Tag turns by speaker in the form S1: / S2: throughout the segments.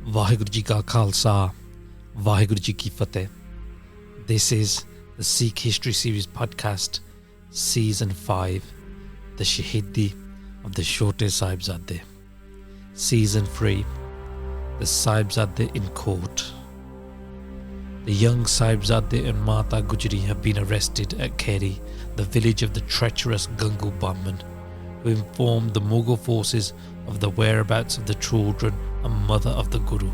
S1: Vaheguru Ji Ka Khalsa, Vaheguru Ji Ki Fateh. This is the Sikh History Series podcast, Season 5, the Shaheedi of the Chote Sahibzade. Season 3, the Sahibzade in Court. The young Sahibzade and Mata Gujari have been arrested at Kheri, the village of the treacherous Gangu Bahman, who informed the Mughal forces of the whereabouts of the children and mother of the Guru.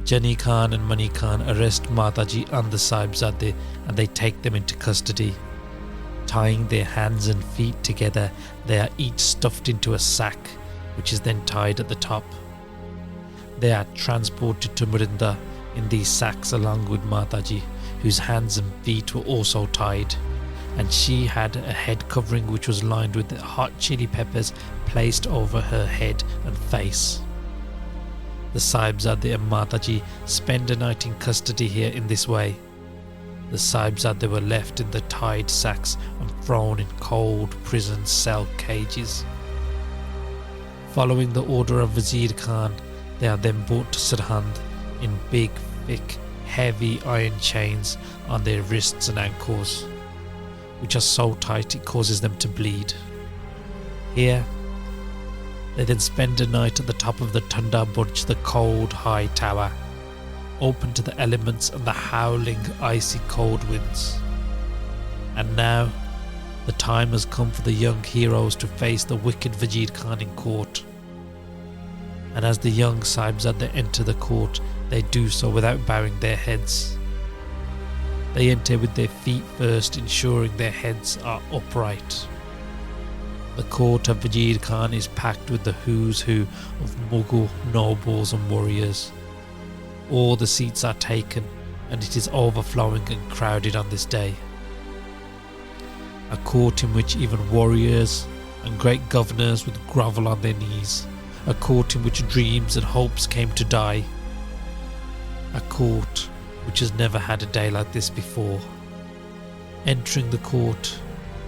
S1: Jani Khan and Mani Khan arrest Mataji and the Sahibzade and they take them into custody. Tying their hands and feet together, they are each stuffed into a sack, which is then tied at the top. They are transported to Murinda in these sacks along with Mataji, whose hands and feet were also tied, and she had a head covering which was lined with hot chili peppers placed over her head and face. The Sahibzade and Mataji spend a night in custody here in this way. The Sahibzade were left in the tied sacks and thrown in cold prison cell cages. Following the order of Wazir Khan, they are then brought to Sirhind in big, thick, heavy iron chains on their wrists and ankles, which are so tight it causes them to bleed. Here, they then spend a night at the top of the Tunda Burj, the cold high tower, open to the elements and the howling icy cold winds. And now, the time has come for the young heroes to face the wicked Wazir Khan in court. And as the young Sahibzade enter the court, they do so without bowing their heads. They enter with their feet first, ensuring their heads are upright. The court of Wazir Khan is packed with the who's who of Mughal nobles and warriors. All the seats are taken, and it is overflowing and crowded on this day. A court in which even warriors and great governors would grovel on their knees. A court in which dreams and hopes came to die. A court which has never had a day like this before. Entering the court,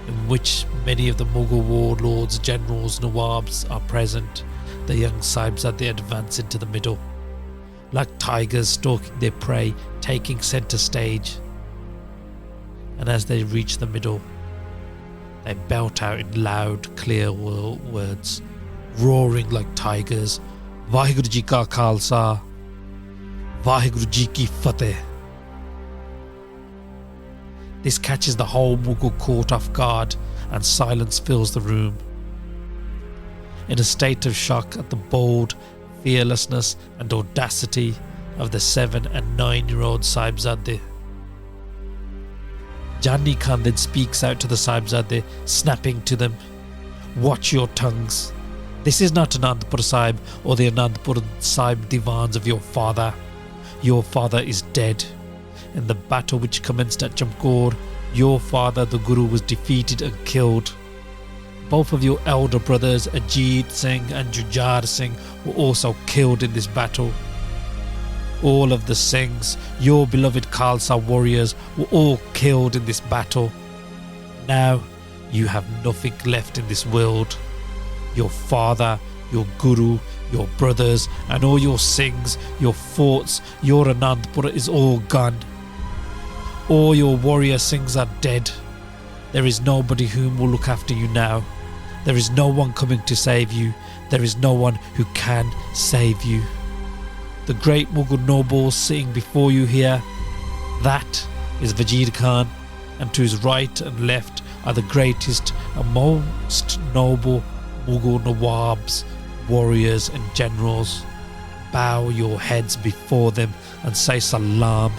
S1: in which many of the Mughal warlords, generals, Nawabs are present, the young Sahibzade advance into the middle, like tigers stalking their prey, taking centre stage. And as they reach the middle, they belt out in loud, clear words, roaring like tigers, Vaheguru Ji Ka Khalsa, Vaheguru Ji Ki Fateh. This catches the whole Mughal court off guard, and silence fills the room. In a state of shock at the bold fearlessness and audacity of the 7 and 9-year-old Sahibzade, Jani Khan then speaks out to the Sahibzade, snapping to them, "Watch your tongues. This is not Anandpur Sahib or the Anandpur Sahib divans of your father. Your father is dead. In the battle which commenced at Chamkaur, your father, the Guru, was defeated and killed. Both of your elder brothers, Ajit Singh and Jujar Singh, were also killed in this battle. All of the Singhs, your beloved Khalsa warriors, were all killed in this battle. Now, you have nothing left in this world. Your father, your Guru, your brothers, and all your Singhs, your forts, your Anandpur is all gone. All your warrior Singhs are dead. There is nobody whom will look after you now. There is no one coming to save you. There is no one who can save you. The great Mughal nobles sitting before you here, that is Wazir Khan, and to his right and left are the greatest and most noble Mughal Nawabs, warriors and generals. Bow your heads before them and say salam.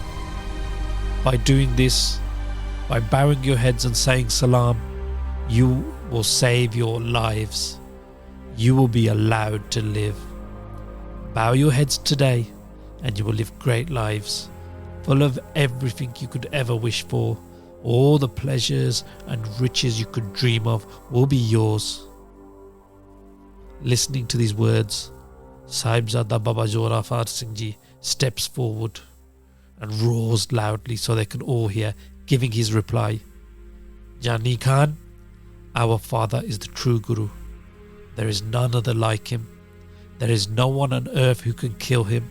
S1: By doing this, by bowing your heads and saying salam, you will save your lives. You will be allowed to live. Bow your heads today and you will live great lives, full of everything you could ever wish for. All the pleasures and riches you could dream of will be yours." Listening to these words, Sahibzada Baba Zorawar Singh Ji steps forward and roars loudly so they can all hear, giving his reply, "Jani Khan, our father is the true Guru. There is none other like him. There is no one on earth who can kill him.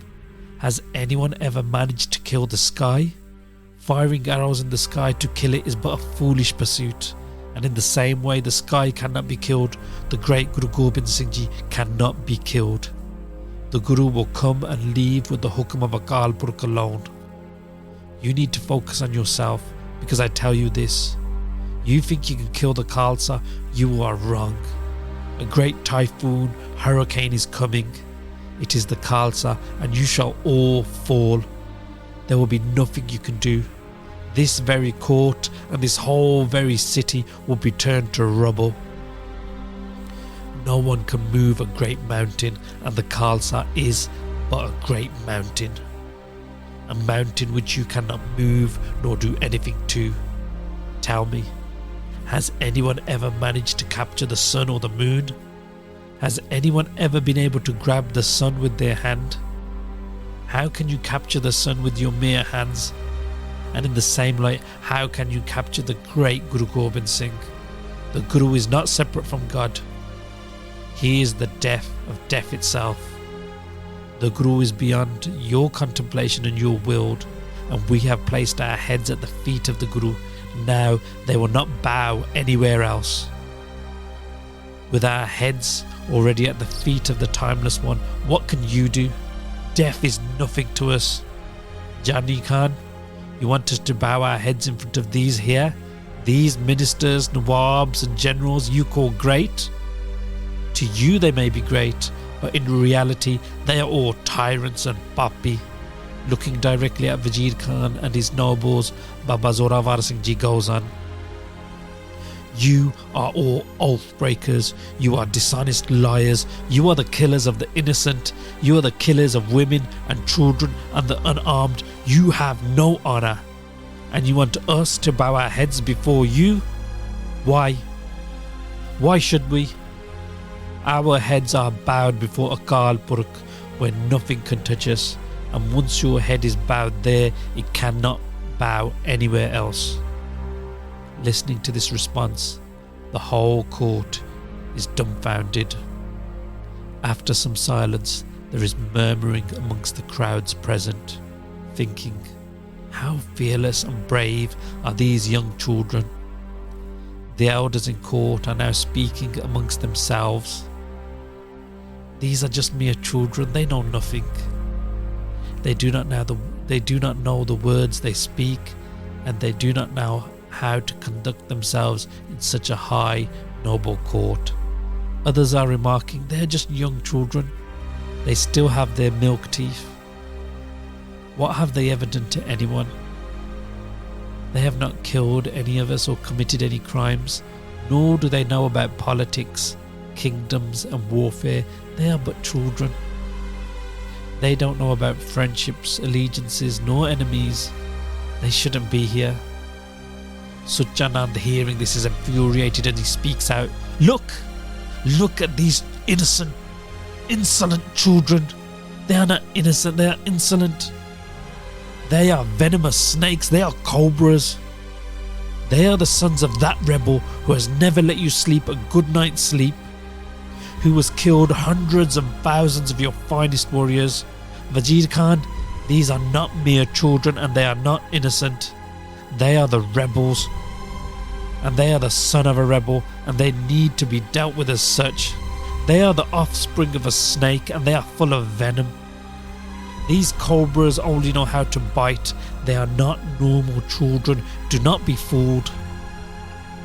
S1: Has anyone ever managed to kill the sky? Firing arrows in the sky to kill it is but a foolish pursuit. And in the same way the sky cannot be killed, the great Guru Gobind Singh Ji cannot be killed. The Guru will come and leave with the hukam of Akal Purkh alone. You need to focus on yourself, because I tell you this. You think you can kill the Khalsa? You are wrong. A great typhoon, hurricane is coming. It is the Khalsa, and you shall all fall. There will be nothing you can do. This very court and this whole very city will be turned to rubble. No one can move a great mountain, and the Khalsa is but a great mountain. A mountain which you cannot move nor do anything to. Tell me, has anyone ever managed to capture the sun or the moon? Has anyone ever been able to grab the sun with their hand? How can you capture the sun with your mere hands? And in the same light, how can you capture the great Guru Gobind Singh? The Guru is not separate from God. He is the death of death itself. The Guru is beyond your contemplation and your will, and we have placed our heads at the feet of the Guru. Now they will not bow anywhere else. With our heads already at the feet of the Timeless One, what can you do? Death is nothing to us. Jani Khan, you want us to bow our heads in front of these here? These ministers, nawabs and generals you call great? To you they may be great, but in reality they are all tyrants and papi. Looking directly at Wazir Khan and his nobles, Baba Zorawar Singh Ji goes on. You are all oath breakers, you are dishonest liars, you are the killers of the innocent, you are the killers of women and children and the unarmed. You have no honour, and you want us to bow our heads before you? Why? Why should we? Our heads are bowed before Akal Purkh, where nothing can touch us, and once your head is bowed there, it cannot bow anywhere else. Listening to this response, the whole court is dumbfounded. After some silence, there is murmuring amongst the crowds present, thinking, how fearless and brave are these young children. The elders in court are now speaking amongst themselves. These are just mere children, they know nothing. They do not know the words they speak, and they do not know how to conduct themselves in such a high, noble court. Others are remarking, they are just young children. They still have their milk teeth. What have they ever done to anyone? They have not killed any of us or committed any crimes, nor do they know about politics, kingdoms and warfare. They are but children. They don't know about friendships, allegiances, nor enemies. They shouldn't be here. Suchanand, hearing this, is infuriated and he speaks out, Look at these innocent, insolent children. They are not innocent, they are insolent. They are venomous snakes, they are cobras. They are the sons of that rebel who has never let you sleep a good night's sleep, who has killed hundreds and thousands of your finest warriors. Wazir Khan, these are not mere children and they are not innocent. They are the rebels, and they are the son of a rebel, and they need to be dealt with as such. They are the offspring of a snake and they are full of venom. These cobras only know how to bite. They are not normal children. Do not be fooled.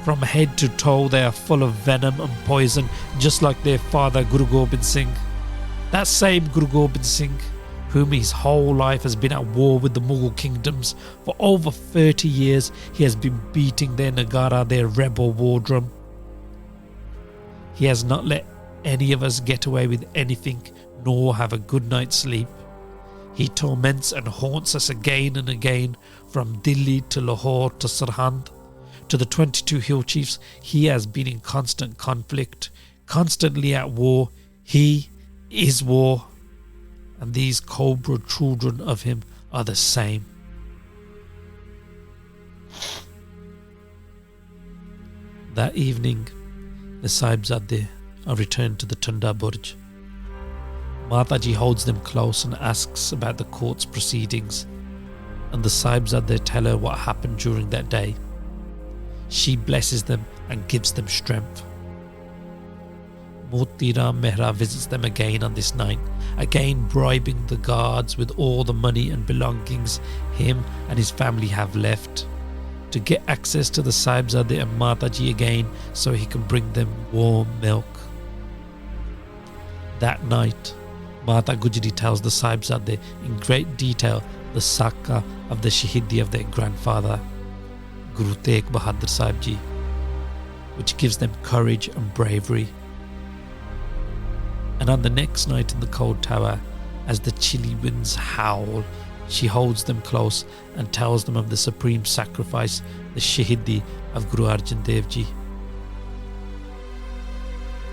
S1: From head to toe they are full of venom and poison, just like their father Guru Gobind Singh. That same Guru Gobind Singh, whom his whole life has been at war with the Mughal kingdoms. For over 30 years he has been beating their Nagara, their rebel war drum. He has not let any of us get away with anything, nor have a good night's sleep. He torments and haunts us again and again, from Delhi to Lahore to Sarhand, to the 22 hill chiefs. He has been in constant conflict, constantly at war. He is war, and these cobra children of him are the same. That evening, the Sahibzade are returned to the Tunda Burj. Mataji holds them close and asks about the court's proceedings, and the Sahibzade tell her what happened during that day. She blesses them and gives them strength. Moti Ram Mehra visits them again on this night, again bribing the guards with all the money and belongings him and his family have left, to get access to the Sahibzade and Mataji again so he can bring them warm milk. That night, Mata Gujari tells the Sahibzade in great detail the Sakha of the Shaheedi of their grandfather, Guru Tegh Bahadur Sahib Ji, which gives them courage and bravery. And on the next night in the cold tower, as the chilly winds howl, she holds them close and tells them of the supreme sacrifice, the Shaheedi of Guru Arjan Dev Ji.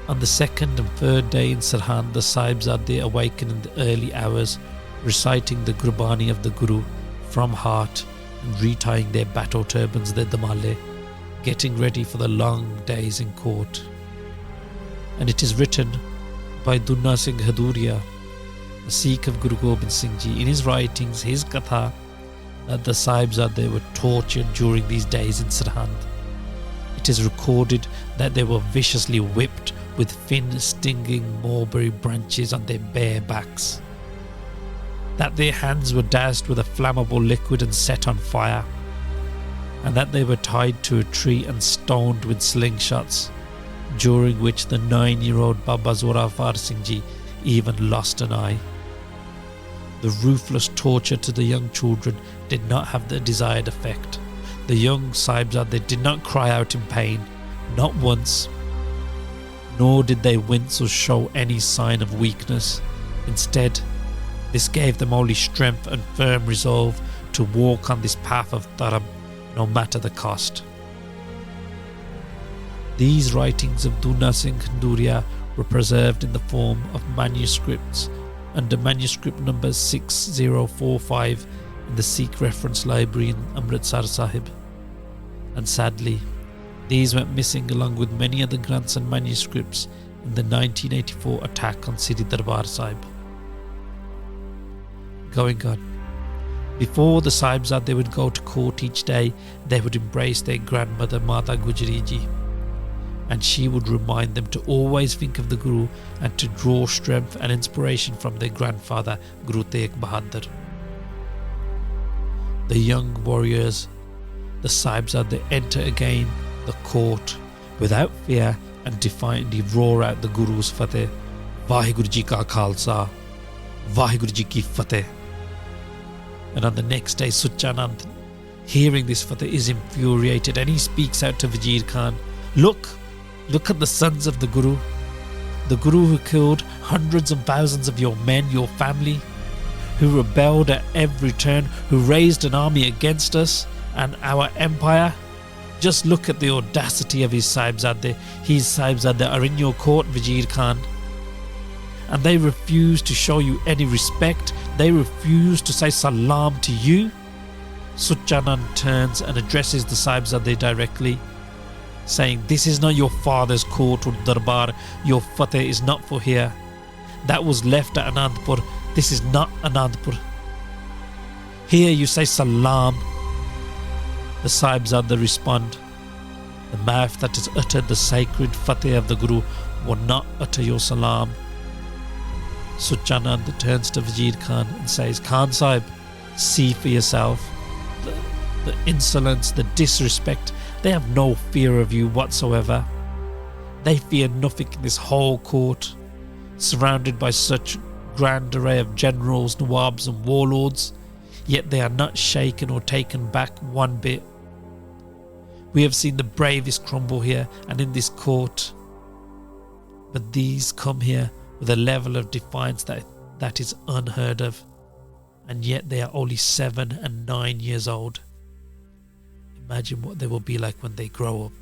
S1: On the second and third day in Sirhind, the Sahibzade awaken in the early hours, reciting the Gurbani of the Guru from heart and retying their battle turbans, their damale, getting ready for the long days in court. And it is written by Dunna Singh Haduria, a Sikh of Guru Gobind Singh Ji, in his writings, his katha, that the Sahibzade were tortured during these days in Sirhind. It is recorded that they were viciously whipped with thin, stinging mulberry branches on their bare backs, that their hands were doused with a flammable liquid and set on fire, and that they were tied to a tree and stoned with slingshots, during which the 9-year-old Baba Zorawar Singh Ji even lost an eye. The ruthless torture to the young children did not have the desired effect. The young Sahibzade did not cry out in pain, not once, nor did they wince or show any sign of weakness. Instead, this gave them only strength and firm resolve to walk on this path of dharam, no matter the cost. These writings of Dunna Singh Haduria were preserved in the form of manuscripts under manuscript number 6045 in the Sikh Reference Library in Amritsar Sahib. And sadly, these went missing along with many other granths and manuscripts in the 1984 attack on Siri Darbar Sahib. Going on. Before the Sahibzade would go to court each day, they would embrace their grandmother Mata Gujari Ji, and she would remind them to always think of the Guru and to draw strength and inspiration from their grandfather Guru Tegh Bahadur. The young warriors, the Sahibzade, enter again the court without fear and defiantly roar out the Guru's Fateh, Vaheguru Ji Ka Khalsa, Vaheguru Ji Ki Fateh. And on the next day, Suchanand, hearing this Fateh, is infuriated and he speaks out to Vazir Khan, Look at the sons of the Guru who killed hundreds and thousands of your men, your family, who rebelled at every turn, who raised an army against us and our empire. Just look at the audacity of his Sahibzade. His Sahibzade are in your court, Vazir Khan, and they refuse to show you any respect. They refuse to say salam to you. Suchanand turns and addresses the Sahibzade directly, saying, This is not your father's court or darbar. Your Fateh is not for here. That was left at Anandpur. This is not Anandpur. Here you say salam. The Sahibzade respond, The mouth that has uttered the sacred Fateh of the Guru will not utter your salam. Suchanand turns to Vazir Khan and says, Khan Sahib, see for yourself. The insolence, the disrespect, they have no fear of you whatsoever. They fear nothing in this whole court, surrounded by such grand array of generals, nawabs and warlords, yet they are not shaken or taken back one bit. We have seen the bravest crumble here and in this court, but these come here with a level of defiance that is unheard of, and yet they are only 7 and 9 years old. Imagine what they will be like when they grow up.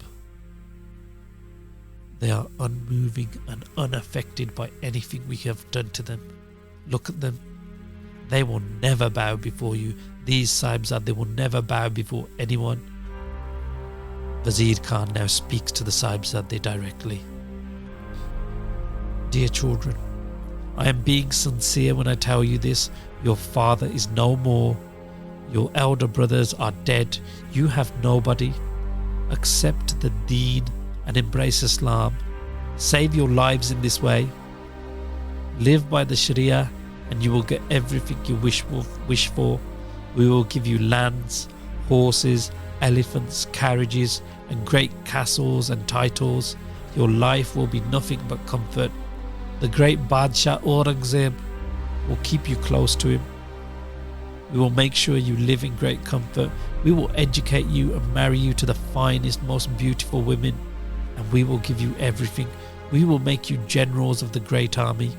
S1: They are unmoving and unaffected by anything we have done to them. Look at them. They will never bow before you. These Sahibzade, they will never bow before anyone. Vazir Khan now speaks to the Sahibzade directly. Dear children, I am being sincere when I tell you this. Your father is no more. Your elder brothers are dead. You have nobody. Accept the deen and embrace Islam. Save your lives in this way. Live by the Sharia and you will get everything you wish for. We will give you lands, horses, elephants, carriages, and great castles and titles. Your life will be nothing but comfort. The great Badshah Aurangzeb will keep you close to him. We will make sure you live in great comfort. We will educate you and marry you to the finest, most beautiful women, and we will give you everything. We will make you generals of the great army.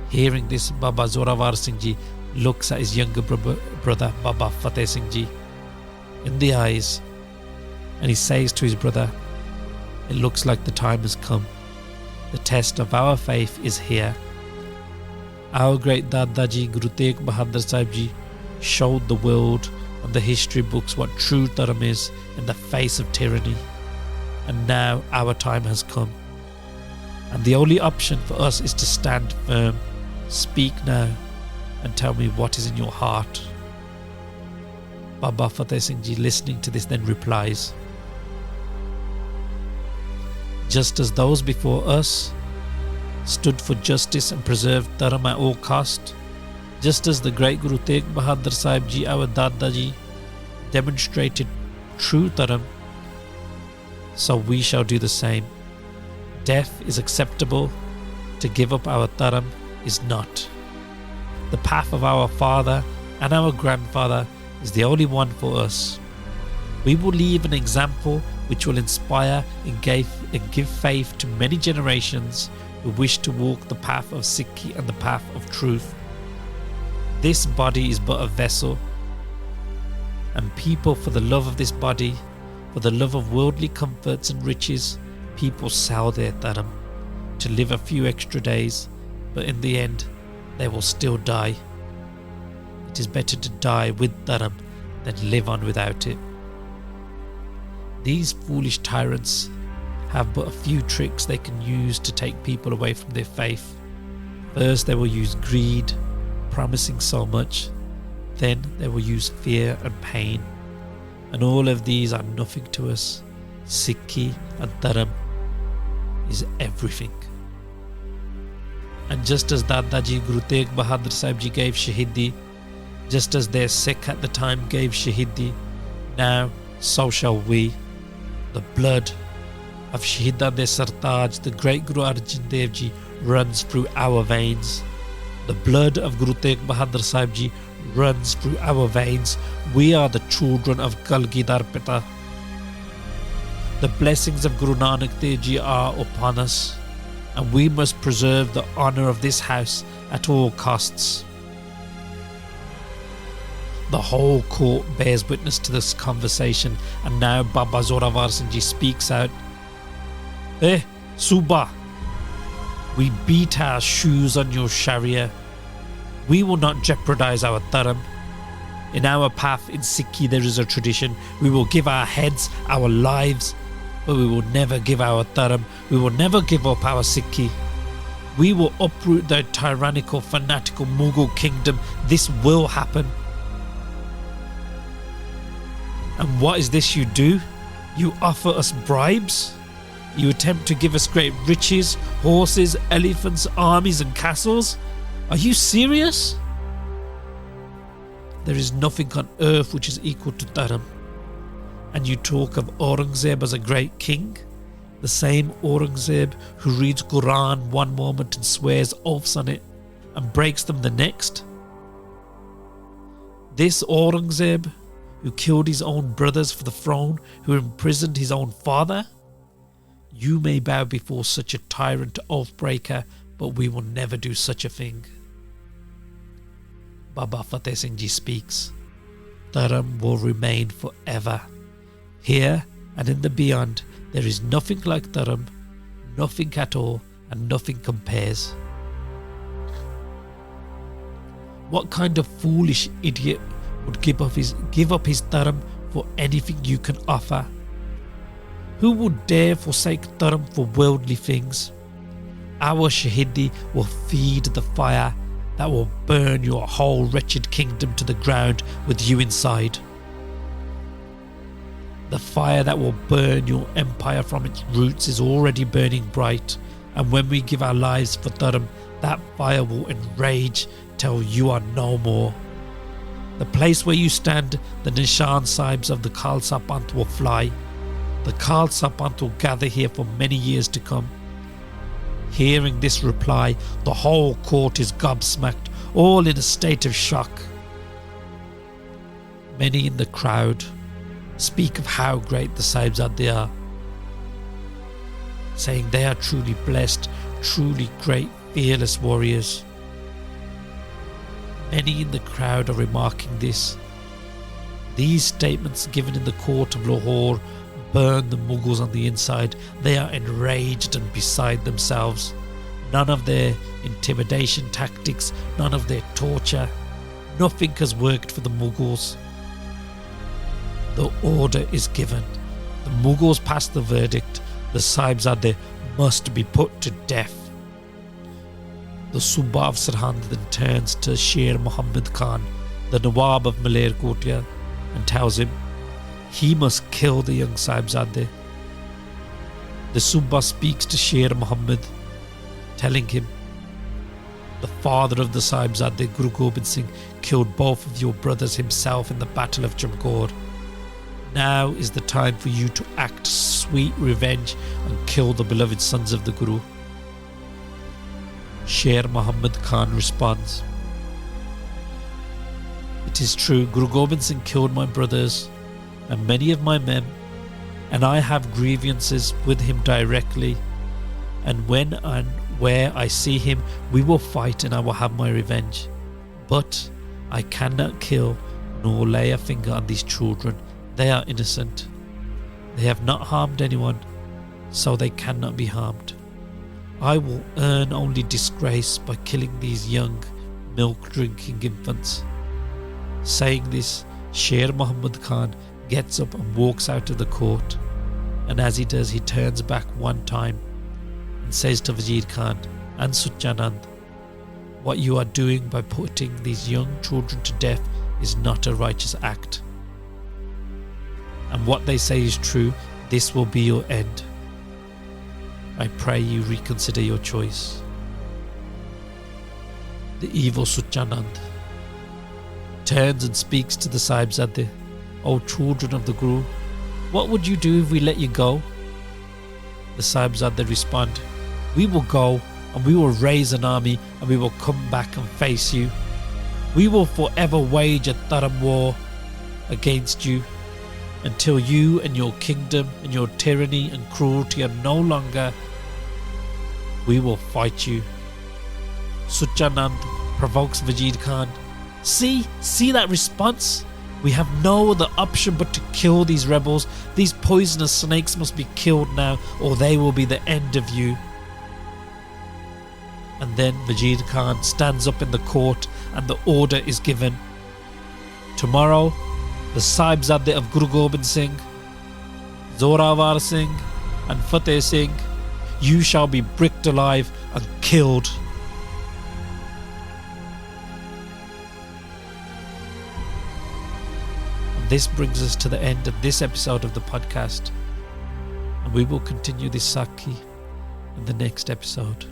S1: Hearing this, Baba Zorawar Singh Ji looks at his younger brother Baba Fateh Singh Ji in the eyes, and he says to his brother, "It looks like the time has come. The test of our faith is here." Our great Dadaji Guru Tegh Bahadur Sahib Ji showed the world and the history books what true Dharam is in the face of tyranny. And now our time has come. And the only option for us is to stand firm. Speak now and tell me what is in your heart. Baba Fateh Singh Ji, listening to this, then replies, "Just as those before us stood for justice and preserved Dharam at all cost, just as the great Guru Tegh Bahadur Sahib Ji, our Dadaji, demonstrated true Dharam, so we shall do the same. Death is acceptable. To give up our Dharam is not. The path of our father and our grandfather is the only one for us. We will leave an example which will inspire and give faith to many generations who wish to walk the path of Sikhi and the path of truth. This body is but a vessel, and people, for the love of this body, for the love of worldly comforts and riches, people sell their Dharam to live a few extra days, but in the end they will still die. It is better to die with Dharam than live on without it. These foolish tyrants have but a few tricks they can use to take people away from their faith. First, they will use greed, promising so much. Then they will use fear and pain. And all of these are nothing to us. Sikhi and Dharam is everything. And just as Dadaji Guru Tegh Bahadur Sahib Ji gave Shaheedi, just as their Sikh at the time gave Shaheedi, now so shall we. The blood of Shaheedan de Sartaj, the great Guru Arjan Dev Ji, runs through our veins. The blood of Guru Tegh Bahadur Sahib Ji runs through our veins. We are the children of Kalgidar Pita. The blessings of Guru Nanak Dev Ji are upon us, and we must preserve the honour of this house at all costs. The whole court bears witness to this conversation, and now Baba Zorawar Singh Ji speaks out. Suba, we beat our shoes on your Sharia. We will not jeopardize our Dharam. In our path in Sikhi there is a tradition. We will give our heads, our lives, but we will never give our Dharam. We will never give up our Sikhi. We will uproot the tyrannical, fanatical Mughal kingdom. This will happen. And what is this you do? You offer us bribes? You attempt to give us great riches, horses, elephants, armies and castles? Are you serious? There is nothing on earth which is equal to Dharam. And you talk of Aurangzeb as a great king? The same Aurangzeb who reads Quran one moment and swears oaths on it and breaks them the next? This Aurangzeb who killed his own brothers for the throne, who imprisoned his own father? You may bow before such a tyrant oath-breaker, but we will never do such a thing. Baba Fateh Singh Ji speaks. Dharam will remain forever. Here and in the beyond, there is nothing like Dharam, nothing at all, and nothing compares. What kind of foolish idiot would give up his Dharam for anything you can offer? Who would dare forsake Dharam for worldly things? Our Shaheedi will feed the fire that will burn your whole wretched kingdom to the ground with you inside. The fire that will burn your empire from its roots is already burning bright, and when we give our lives for Dharam, that fire will enrage till you are no more. The place where you stand, the Nishan Sahibs of the Khalsa Panth will fly. The Khalsa Panth will gather here for many years to come. Hearing this reply, the whole court is gobsmacked, all in a state of shock. Many in the crowd speak of how great the Sahibzade are, saying they are truly blessed, truly great, fearless warriors. Many in the crowd are remarking this. These statements given in the court of Lahore burn the Mughals on the inside. They are enraged and beside themselves. None of their intimidation tactics, none of their torture, nothing has worked for the Mughals. The order is given. The Mughals pass the verdict. The Sahibzade must be put to death. The Subah of Sirhind then turns to Sher Muhammad Khan, the Nawab of Malerkotia, and tells him he must kill the young Sahibzade. The Subah speaks to Sher Muhammad, telling him, the father of the Sahibzade, Guru Gobind Singh, killed both of your brothers himself in the Battle of Jamgor. Now is the time for you to act sweet revenge and kill the beloved sons of the Guru. Sher Muhammad Khan responds, it is true, Guru Gobind Singh killed my brothers and many of my men, and I have grievances with him directly, and when and where I see him, we will fight and I will have my revenge. But I cannot kill nor lay a finger on these children. They are innocent. They have not harmed anyone, so they cannot be harmed. I will earn only disgrace by killing these young, milk-drinking infants. Saying this, Sher Muhammad Khan gets up and walks out of the court, and as he does, he turns back one time and says to Wazir Khan and Suchanand, what you are doing by putting these young children to death is not a righteous act. And what they say is true, this will be your end. I pray you reconsider your choice. The evil Suchanand turns and speaks to the Sahibzade, O children of the Guru, what would you do if we let you go? The Sahibzade respond, we will go and we will raise an army and we will come back and face you. We will forever wage a Dharam war against you until you and your kingdom and your tyranny and cruelty are no longer. We will fight you. Suchanand provokes Wazir Khan. See that response? We have no other option but to kill these rebels. These poisonous snakes must be killed now, or they will be the end of you. And then Wazir Khan stands up in the court and the order is given. Tomorrow, the Sahibzade of Guru Gobind Singh, Zorawar Singh and Fateh Singh, you shall be bricked alive and killed. And this brings us to the end of this episode of the podcast, and we will continue this Sakhi in the next episode.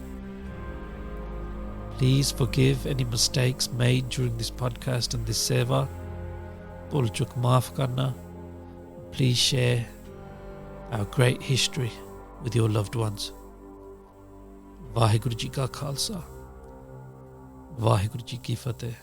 S1: Please forgive any mistakes made during this podcast and this seva. Bhul chuk maaf karna. Please share our great history with your loved ones. Vaheguru Ji Ka Khalsa, Vaheguru Ji Ki Fateh.